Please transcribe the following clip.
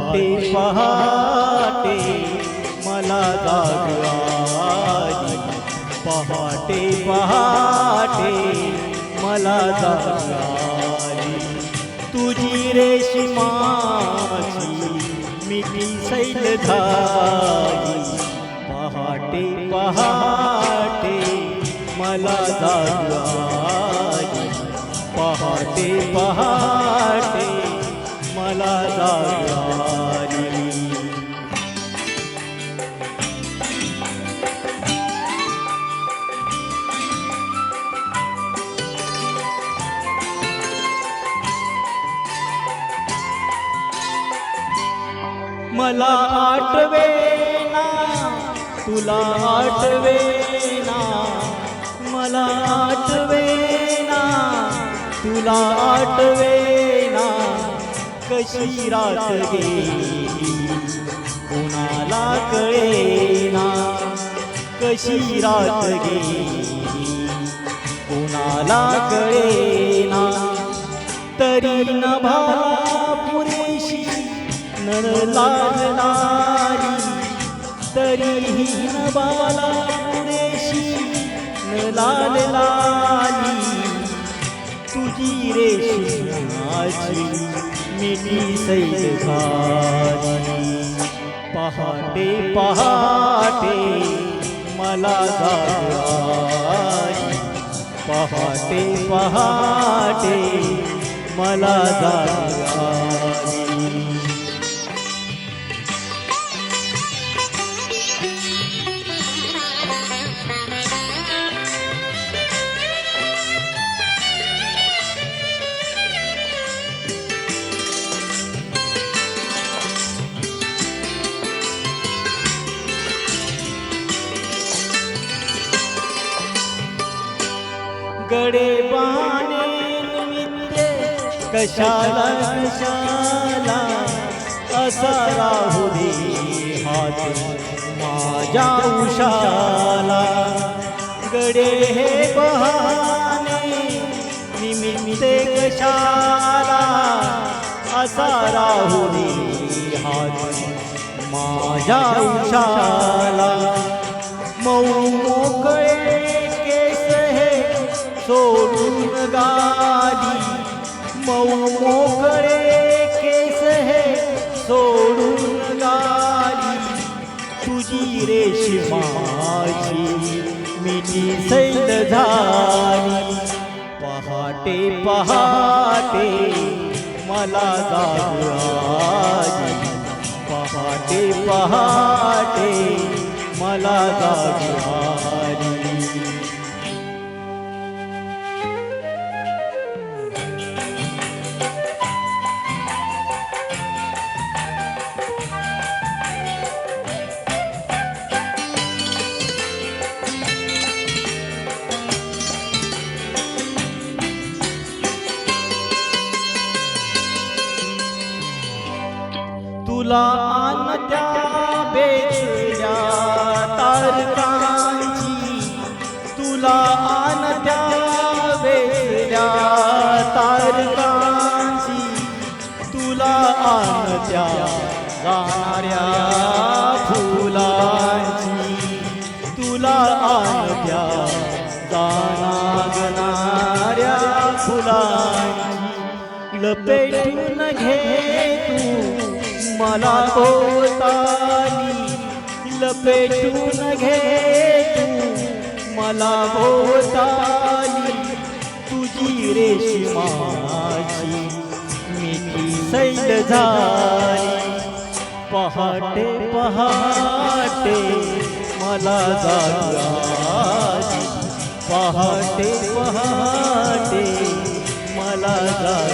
पहाटे पहाटे मला जाग आली, पहाटे पहाटे मला जाग आली, तुझी रेशमाची मिठी सैल झाली, पहाटे पहाटे मला जाग आली, पहाटे पहाटे मला जाग आली. मला आठवेना तुला आठवेना, मला आठवेना तुला आठवेना, कशी रात गेली कोणाला कळेना, कशी रात गेली कोणाला कळेना, तरी नभा पुरेशी नर लागणारी, तरीही नभाला पुरेशी न लागणारी, तुझी रेशमाची मिठी सैल झाली, पहाटे पहाटे मला जाग आली, पहाटे पहाटे मला जाग आली. गडे बहाणे निमित्ते कशाला कशाला, असा राहू दे हात माझ्या उशाला, गडे हे बहाणे निमित्ते कशाला, असा राहू दे हात माझ्या उशाला, मऊ मोकळे सोडून गाली, मऊ मोकळे केस हे सोडून गाली, तुझी रेशमाची मिठी सैल झाली, पहाटे पहाटे मला जाग आली, पहाटे पहाटे मला जाग आली. तुला आणत्या बेचल्या तारकांची, तुला आणत्या बेचल्या तारकांची, तुला आणत्या गाणाऱ्या फुलांची, तुला आणत्या गाणाऱ्या फुलांची, लपेटून घे तू मला भोवताली, लपेटून घे तू मला भोवताली, तुझी रेशमाची मिठी सैल झाली, पहाटे पहाटे मला जाग आली, पहाटे पहाटे मला जाग